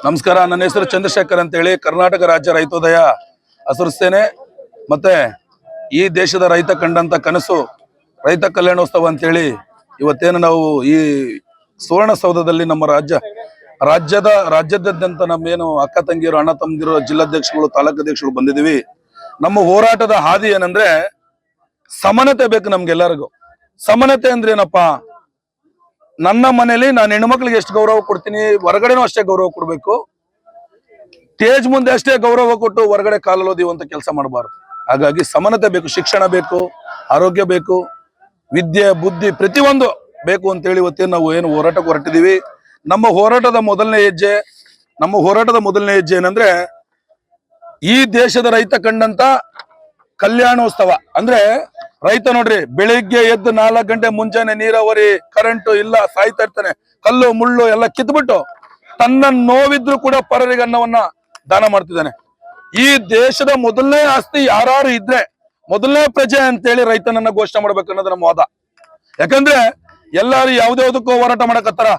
ನಮಸ್ಕಾರ. ನನ್ನ ಹೆಸರು ಚಂದ್ರಶೇಖರ್ ಅಂತ ಹೇಳಿ, ಕರ್ನಾಟಕ ರಾಜ್ಯ ರೈತೋದಯ ಹಸಿರು ಸೇನೆ ಮತ್ತೆ ಈ ದೇಶದ ರೈತ ಕಂಡಂತ ಕನಸು ರೈತ ಕಲ್ಯಾಣೋತ್ಸವ ಅಂತ ಹೇಳಿ ಇವತ್ತೇನು ನಾವು ಈ ಸುವರ್ಣಸೌಧದಲ್ಲಿ ನಮ್ಮ ರಾಜ್ಯಾದ್ಯಂತ ನಮ್ಮೇನು ಅಕ್ಕ ತಂಗಿಯರು, ಅಣ್ಣ ತಮ್ಮಂದಿರು, ಜಿಲ್ಲಾಧ್ಯಕ್ಷಗಳು, ತಾಲೂಕಾಧ್ಯಕ್ಷಗಳು ಬಂದಿದ್ದೀವಿ. ನಮ್ಮ ಹೋರಾಟದ ಹಾದಿ ಏನಂದ್ರೆ ಸಮಾನತೆ ಬೇಕು ನಮ್ಗೆಲ್ಲರಿಗೂ. ಸಮಾನತೆ ಅಂದ್ರೆ ಏನಪ್ಪಾ? ನನ್ನ ಮನೇಲಿ ನಾನು ಹೆಣ್ಮಕ್ಳಿಗೆ ಎಷ್ಟು ಗೌರವ ಕೊಡ್ತೀನಿ, ಹೊರಗಡೆನೂ ಅಷ್ಟೇ ಗೌರವ ಕೊಡ್ಬೇಕು. ಸ್ಟೇಜ್ ಮುಂದೆ ಅಷ್ಟೇ ಗೌರವ ಕೊಟ್ಟು ಹೊರಗಡೆ ಕಾಲೋದಿವಂತ ಕೆಲಸ ಮಾಡಬಾರ್ದು. ಹಾಗಾಗಿ ಸಮಾನತೆ ಬೇಕು, ಶಿಕ್ಷಣ ಬೇಕು, ಆರೋಗ್ಯ ಬೇಕು, ವಿದ್ಯೆ ಬುದ್ಧಿ ಪ್ರತಿಯೊಂದು ಬೇಕು ಅಂತ ಹೇಳಿ ಇವತ್ತೇನು ನಾವು ಏನು ಹೋರಾಟಕ್ಕೆ ಹೊರಟಿದೀವಿ. ನಮ್ಮ ಹೋರಾಟದ ಮೊದಲನೇ ಹೆಜ್ಜೆ ಏನಂದ್ರೆ ಈ ದೇಶದ ರೈತ ಕಂಡಂತ ಕಲ್ಯಾಣೋತ್ಸವ. ಅಂದ್ರೆ ರೈತ ನೋಡ್ರಿ, ಬೆಳಿಗ್ಗೆ ಎದ್ದು 4 ಗಂಟೆ ಮುಂಜಾನೆ ನೀರಾವರಿ ಕರೆಂಟ್ ಇಲ್ಲ ಸಾಯ್ತಾ ಇರ್ತಾನೆ, ಕಲ್ಲು ಮುಳ್ಳು ಎಲ್ಲ ಕಿತ್ಬಿಟ್ಟು ತನ್ನ ನೋವಿದ್ರು ಕೂಡ ಪರರಿಗೆ ಅನ್ನವನ್ನ ದಾನ ಮಾಡ್ತಿದ್ದಾನೆ. ಈ ದೇಶದ ಮೊದಲನೇ ಆಸ್ತಿ ಯಾರು ಇದ್ರೆ ಮೊದಲನೇ ಪ್ರಜೆ ಅಂತೇಳಿ ರೈತನನ್ನ ಘೋಷಣೆ ಮಾಡ್ಬೇಕು ಅನ್ನೋದು ನಮ್ಮ ವಾದ. ಯಾಕಂದ್ರೆ ಎಲ್ಲಾರು ಯಾವ್ದಾವ್ದಕ್ಕೂ ಹೋರಾಟ ಮಾಡಕತ್ತಾರ,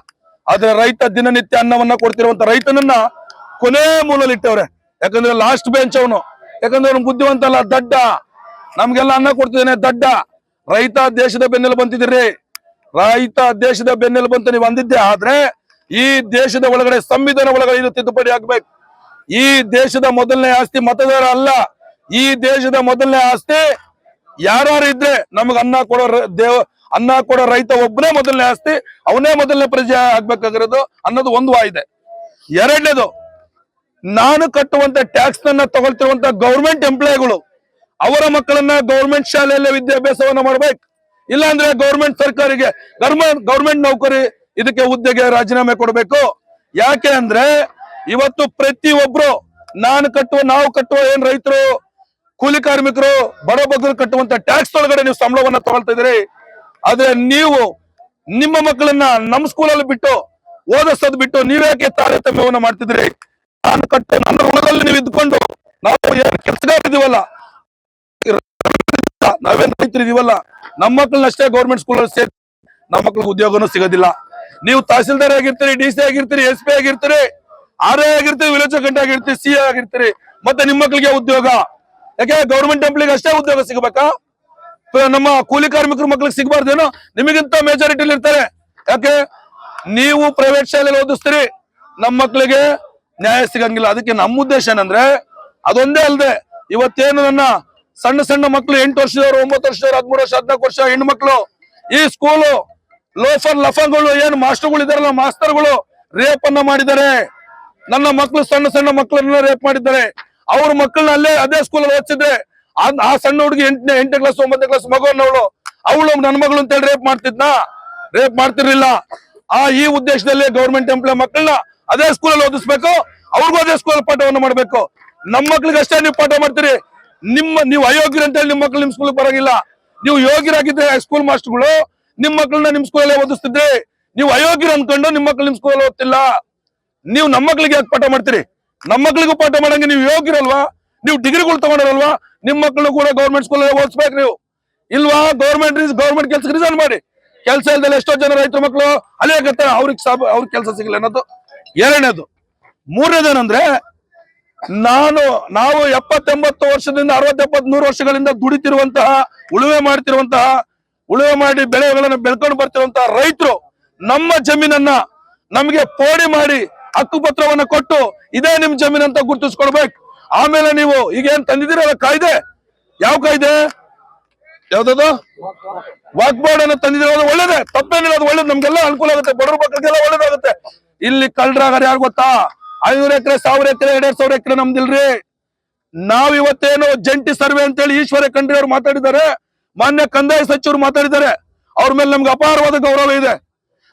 ಆದ್ರೆ ರೈತ ದಿನನಿತ್ಯ ಅನ್ನವನ್ನ ಕೊಡ್ತಿರುವಂತ ರೈತನನ್ನ ಕೊನೆ ಮೂಲಲ್ಲಿ ಇಟ್ಟವ್ರೆ. ಯಾಕಂದ್ರೆ ಲಾಸ್ಟ್ ಬೆಂಚ್ ಅವನು. ಯಾಕಂದ್ರೆ ಅವ್ನು ಬುದ್ಧಿವಂತ ಅಲ್ಲ, ದಡ್ಡ. ನಮ್ಗೆಲ್ಲ ಅನ್ನ ಕೊಡ್ತಿದ್ದಾನೆ, ದಡ್ಡ. ರೈತ ದೇಶದ ಬೆನ್ನೆಲು ಬಂತಿದ್ದೀರಿ, ರೈತ ದೇಶದ ಬೆನ್ನೆಲು ಬಂತ ನೀವು ಅಂದಿದ್ದೆ. ಆದ್ರೆ ಈ ದೇಶದ ಒಳಗಡೆ ಸಂವಿಧಾನ ಒಳಗಡೆ ಇದು ತಿದ್ದುಪಡಿ ಆಗ್ಬೇಕು. ಈ ದೇಶದ ಮೊದಲನೇ ಆಸ್ತಿ ಮತದಾರ ಅಲ್ಲ, ಈ ದೇಶದ ಮೊದಲನೇ ಆಸ್ತಿ ಯಾರು ಇದ್ರೆ ನಮಗ್ ಅನ್ನ ಕೊಡೋ ರೈತ ಒಬ್ಬನೇ ಮೊದಲನೇ ಆಸ್ತಿ, ಅವನೇ ಮೊದಲನೇ ಪ್ರಜೆ ಆಗ್ಬೇಕಾಗಿರೋದು ಅನ್ನೋದು ಒಂದು ವಾಯಿದೆ. ಎರಡನೇದು, ನಾನು ಕಟ್ಟುವಂತ ಟ್ಯಾಕ್ಸ್ ನನ್ನ ತಗೊಳ್ತಿರುವಂತ ಗೌರ್ಮೆಂಟ್ ಎಂಪ್ಲಾಯಿಗಳು ಅವರ ಮಕ್ಕಳನ್ನ ಗೌರ್ಮೆಂಟ್ ಶಾಲೆಯಲ್ಲೇ ವಿದ್ಯಾಭ್ಯಾಸವನ್ನ ಮಾಡ್ಬೇಕು. ಇಲ್ಲಾಂದ್ರೆ ಗೌರ್ಮೆಂಟ್ ನೌಕರಿ ಇದಕ್ಕೆ ಹುದ್ದೆಗೆ ರಾಜೀನಾಮೆ ಕೊಡಬೇಕು. ಯಾಕೆ ಅಂದ್ರೆ ಇವತ್ತು ಪ್ರತಿಯೊಬ್ರು ನಾವು ಕಟ್ಟುವ ಏನ್ ರೈತರು, ಕೂಲಿ ಕಾರ್ಮಿಕರು, ಬಡ ಬಗ್ಗರು ಕಟ್ಟುವಂತ ಟ್ಯಾಕ್ಸ್ ಒಳಗಡೆ ನೀವು ಸಂಬಳವನ್ನ ತಗೊಳ್ತಾ ಇದ್ದೀರಿ. ಆದ್ರೆ ನೀವು ನಿಮ್ಮ ಮಕ್ಕಳನ್ನ ನಮ್ಮ ಸ್ಕೂಲಲ್ಲಿ ಬಿಟ್ಟು ಓದಿಸೋದ್ ಬಿಟ್ಟು ನೀವ್ಯಾಕೆ ತಾರತಮ್ಯವನ್ನ ಮಾಡ್ತಿದ್ರಿ? ನನ್ನ ಋಣದಲ್ಲಿ ನೀವು ಇದ್ಕೊಂಡು ನಾವು ಏನ್ ಕೆಲಸಗಾರ ಇದೀವಲ್ಲ, ನಾವೇನ್ ರೈತರು ಇದೀವಲ್ಲ, ನಮ್ಮ ಮಕ್ಕಳನ್ನ ಅಷ್ಟೇ ಗೌರ್ಮೆಂಟ್ ಸ್ಕೂಲಲ್ಲಿ ಸೇರಿ ನಮ್ಮ ಮಕ್ಳಿಗೆ ಉದ್ಯೋಗನೂ ಸಿಗೋದಿಲ್ಲ. ನೀವು ತಹಸೀಲ್ದಾರ್ ಆಗಿರ್ತೀರಿ, DC ಆಗಿರ್ತೀರಿ, SP ಆಗಿರ್ತೀರಿ, RA ಆಗಿರ್ತೀರಿ, ವಿಲೇಜ್ ಅಕೌಂಟೆಂಟ್ ಆಗಿರ್ತೀರಿ, CA ಆಗಿರ್ತೀರಿ, ಮತ್ತೆ ನಿಮ್ಮ ಮಕ್ಕಳಿಗೆ ಉದ್ಯೋಗ ಯಾಕೆ? ಗೌರ್ಮೆಂಟ್ ಎಂಪ್ಲಾಯಿಗೆ ಅಷ್ಟೇ ಉದ್ಯೋಗ ಸಿಗಬೇಕಾ? ನಮ್ಮ ಕೂಲಿ ಕಾರ್ಮಿಕರ ಮಕ್ಳಿಗೆ ಸಿಗಬಾರ್ದೇನೋ? ನಿಮಗಿಂತ ಮೆಜಾರಿಟಿಲಿ ಇರ್ತಾರೆ. ಯಾಕೆ? ನೀವು ಪ್ರೈವೇಟ್ ಶಾಲೆಯಲ್ಲಿ ಓದಿಸ್ತೀರಿ, ನಮ್ಮ ಮಕ್ಳಿಗೆ ನ್ಯಾಯ ಸಿಗಂಗಿಲ್ಲ. ಅದಕ್ಕೆ ನಮ್ಮ ಉದ್ದೇಶ ಏನಂದ್ರೆ ಅದೊಂದೇ ಅಲ್ಲದೆ, ಇವತ್ತೇನು ನನ್ನ ಸಣ್ಣ ಮಕ್ಕಳು 8 ವರ್ಷದವರು, 9 ವರ್ಷದವರು, 13 ವರ್ಷ, 14 ವರ್ಷ ಹೆಣ್ಮಕ್ಳು ಈ ಸ್ಕೂಲು ಲಫಗಳು ಏನು ಮಾಸ್ಟರ್ಗಳು ಇದಾರಲ್ಲ, ಮಾಸ್ತರ್ಗಳು ರೇಪ್ ಅನ್ನ ಮಾಡಿದ್ದಾರೆ. ನನ್ನ ಮಕ್ಕಳು ಸಣ್ಣ ಮಕ್ಕಳನ್ನ ರೇಪ್ ಮಾಡಿದ್ದಾರೆ. ಅವ್ರ ಮಕ್ಕಳನ್ನ ಅದೇ ಸ್ಕೂಲಲ್ಲಿ ಓದಿಸಿದ್ರೆ ಆ ಸಣ್ಣ ಹುಡುಗಿ 8ನೇ ಕ್ಲಾಸ್ 9ನೇ ಕ್ಲಾಸ್ ಅವಳು ನನ್ನ ಮಗಳು ಅಂತ ಹೇಳಿ ರೇಪ್ ಮಾಡ್ತಿರ್ಲಿಲ್ಲ. ಈ ಉದ್ದೇಶದಲ್ಲಿ ಗೌರ್ಮೆಂಟ್ ಎಂಪ್ಲಾಯ್ ಮಕ್ಕಳನ್ನ ಅದೇ ಸ್ಕೂಲಲ್ಲಿ ಓದಿಸ್ಬೇಕು, ಅವ್ರಿಗೂ ಅದೇ ಸ್ಕೂಲ್ ಪಾಠವನ್ನು ಮಾಡ್ಬೇಕು. ನಮ್ಮ ಮಕ್ಳಿಗೆ ಅಷ್ಟೇ ನೀವು ಪಾಠ ಮಾಡ್ತೀರಿ. ನೀವು ಅಯೋಗ್ಯರು ಅಂತ ಹೇಳಿ ನಿಮ್ಮ ಮಕ್ಳು ನಿಮ್ ಸ್ಕೂಲ್ ಬರೋಗಿಲ್ಲ. ನೀವು ಯೋಗ್ಯರಾಗಿದ್ರೆ ಸ್ಕೂಲ್ ಮಾಸ್ಟರ್ಗಳು ನಿಮ್ ಮಕ್ಕಳನ್ನ ನಿಮ್ ಸ್ಕೂಲಲ್ಲೇ ಓದಿಸ್ತಿದ್ರಿ. ನೀವು ಅಯೋಗ್ಯರು ಅನ್ಕೊಂಡು ನಿಮ್ಮ ಮಕ್ಳು ನಿಮ್ ಸ್ಕೂಲಲ್ಲಿ ಓದ್ತಿಲ್ಲ. ನೀವು ನಮ್ಮ ಮಕ್ಳಿಗೆ ಯಾಕೆ ಪಾಠ ಮಾಡ್ತೀರಿ? ನಮ್ಮ ಮಕ್ಳಿಗೂ ಪಾಠ ಮಾಡಂಗೆ ನೀವು ಯೋಗ್ಯರಲ್ವಾ? ನೀವು ಡಿಗ್ರಿಗಳು ತಗೊಂಡಿರಲ್ವಾ? ನಿಮ್ ಮಕ್ಕಳನ್ನು ಕೂಡ ಗೌರ್ಮೆಂಟ್ ಸ್ಕೂಲಲ್ಲಿ ಓದಿಸ್ಬೇಕು ನೀವು. ಇಲ್ವಾ? ಗೌರ್ಮೆಂಟ್ ಕೆಲ್ಸಕ್ಕೆ ರಿಸೈನ್ ಮಾಡಿ. ಕೆಲಸ ಇಲ್ದಲ್ಲಿ ಎಷ್ಟೋ ಜನ ರೈತರ ಮಕ್ಕಳು ಅಲಿಯಾಗತ್ತಾರೆ, ಅವ್ರಿಗೆ ಕೆಲಸ ಸಿಗಲ್ಲ ಅನ್ನೋದು ಎರಡನೇದು. ಮೂರನೇದೇನಂದ್ರೆ, ನಾವು 70-80 ವರ್ಷದಿಂದ 60-70-100 ವರ್ಷಗಳಿಂದ ದುಡಿತಿರುವಂತಹ, ಉಳುಮೆ ಮಾಡಿ ಬೆಳೆಗಳನ್ನ ಬೆಳ್ಕೊಂಡು ಬರ್ತಿರುವಂತಹ ರೈತರು ನಮ್ಮ ಜಮೀನನ್ನ ನಮಗೆ ಪೋಡಿ ಮಾಡಿ ಹಕ್ಕುಪತ್ರವನ್ನ ಕೊಟ್ಟು ಇದೇ ನಿಮ್ ಜಮೀನ್ ಅಂತ ಗುರುತಿಸ್ಕೊಡ್ಬೇಕು. ಆಮೇಲೆ ನೀವು ಈಗೇನ್ ತಂದಿದ್ದೀರಲ್ಲ ಕಾಯ್ದೆ, ಯಾವ ಕಾಯ್ದೆ? ಯಾವ್ದದು? ವಾಕ್ ಬೋರ್ಡ್ ಅನ್ನ ತಂದಿರೋದು ಒಳ್ಳೇದೇ, ತಪ್ಪೇನಿಲ್ಲ, ಅದು ಒಳ್ಳೇದು, ನಮ್ಗೆಲ್ಲ ಅನುಕೂಲ ಆಗುತ್ತೆ, ಬಡವ್ರ ಮಕ್ಕಳಿಗೆಲ್ಲ ಒಳ್ಳೇದಾಗುತ್ತೆ. ಇಲ್ಲಿ ಕಳ್ಳರಾಗಾರ ಯಾರು ಗೊತ್ತಾ? 500 ಎಕರೆ, 1000 ಎಕರೆ, 1500 ಎಕರೆ ನಮ್ದಿಲ್ರಿ. ನಾವ್ ಇವತ್ತೇನು ಜಂಟಿ ಸರ್ವೆ ಅಂತೇಳಿ ಈಶ್ವರ ಖಂಡ್ರೆ ಅವ್ರು ಮಾತಾಡಿದ್ದಾರೆ, ಮಾನ್ಯ ಕಂದಾಯ ಸಚಿವರು ಮಾತಾಡಿದ್ದಾರೆ. ಅವ್ರ ಮೇಲೆ ನಮ್ಗೆ ಅಪಾರವಾದ ಗೌರವ ಇದೆ.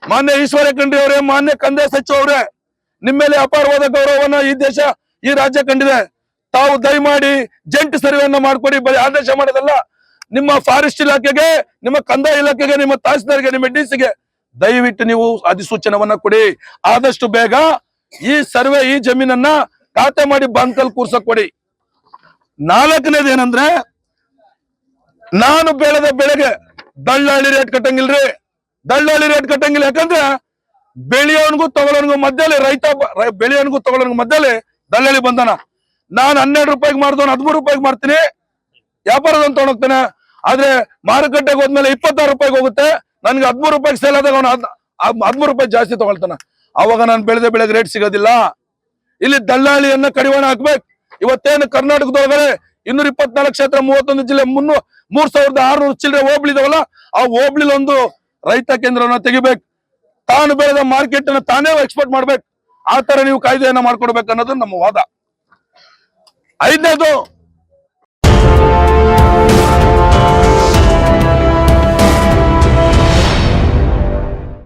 ಮಾನ್ಯ ಈಶ್ವರ ಖಂಡ್ರೆ ಅವರೇ, ಮಾನ್ಯ ಕಂದಾಯ ಸಚಿವ ಅವರೇ, ನಿಮ್ಮ ಮೇಲೆ ಅಪಾರವಾದ ಗೌರವವನ್ನ ಈ ರಾಜ್ಯ ಕಂಡಿದೆ. ತಾವು ದಯಮಾಡಿ ಜಂಟಿ ಸರ್ವೆಯನ್ನ ಮಾಡ್ಕೊಡಿ. ಬರೀ ಆದೇಶ ಮಾಡೋದಲ್ಲ, ನಿಮ್ಮ ಫಾರೆಸ್ಟ್ ಇಲಾಖೆಗೆ, ನಿಮ್ಮ ಕಂದಾಯ ಇಲಾಖೆಗೆ, ನಿಮ್ಮ ತಹಸೀಲ್ದಾರ್ಗೆ, ನಿಮ್ಮ DC-ಗೆ ದಯವಿಟ್ಟು ನೀವು ಅಧಿಸೂಚನವನ್ನ ಕೊಡಿ. ಆದಷ್ಟು ಬೇಗ ಈ ಸರ್ವೆ, ಈ ಜಮೀನನ್ನ ಖಾತೆ ಮಾಡಿ ಬಾಂಕಲ್ ಕೂರ್ಸಕ್ ಕೊಡಿ. 4ನೇದು ಏನಂದ್ರೆ, ನಾನು ಬೆಳೆದ ಬೆಳೆಗೆ ದಳ್ಳಾಳಿ ರೇಟ್ ಕಟ್ಟಂಗಿಲ್ರಿ. ಯಾಕಂದ್ರೆ ಬೆಳೆಯೋನ್ಗೂ ತಗೊಳ್ಳೋನ್ಗೂ ಮಧ್ಯದಲ್ಲಿ ಬೆಳೆಯೋನ್ಗೂ ತಗೊಳ್ಳೋನ್ಗೂ ಮಧ್ಯದಲ್ಲಿ ದಲ್ಲಾಳಿ ಬಂಧನ. ನಾನು 12 ರೂಪಾಯಿಗೆ ಮಾಡಿದವನು 13 ರೂಪಾಯಿಗೆ ಮಾಡ್ತೀನಿ, ವ್ಯಾಪಾರದವನು ತಗೊಂಡೋಗ್ತಾನೆ. ಆದ್ರೆ ಮಾರುಕಟ್ಟೆಗೆ ಹೋದ್ಮೇಲೆ 26 ರೂಪಾಯಿಗೆ ಹೋಗುತ್ತೆ, ನನ್ಗೆ 13 ರೂಪಾಯಿಗೆ ಸೇಲ್ ಆದಾಗ ಅವನು 13 ರೂಪಾಯಿ ಜಾಸ್ತಿ ತಗೊಳ್ತಾನ. ಅವಾಗ ನಾನು ಬೆಳೆದ ಬೆಳೆಗೆ ರೇಟ್ ಸಿಗೋದಿಲ್ಲ. ಇಲ್ಲಿ ದಲ್ಲಾಳಿಯನ್ನ ಕಡಿವಾಣ ಹಾಕ್ಬೇಕು. ಇವತ್ತೇನು ಕರ್ನಾಟಕದೊಳಗಡೆ 224 ಕ್ಷೇತ್ರ 31 ಜಿಲ್ಲೆ 3600 ಚಿಲ್ಲರೆ ಹೋಬಳಿದಾವಲ್ಲ, ಆ ಹೋಬಳಿಲಿ ಒಂದು ರೈತ ಕೇಂದ್ರವನ್ನ ತೆಗಿಬೇಕು. ತಾನು ಬೆಳೆದ ಮಾರ್ಕೆಟ್ ಅನ್ನ ತಾನೇ ಎಕ್ಸ್ಪೋರ್ಟ್ ಮಾಡ್ಬೇಕು. ಆ ತರ ನೀವು ಕಾಯ್ದೆಯನ್ನ ಮಾಡ್ಕೊಡ್ಬೇಕು ಅನ್ನೋದು ನಮ್ಮ ವಾದ. 5ನೇದು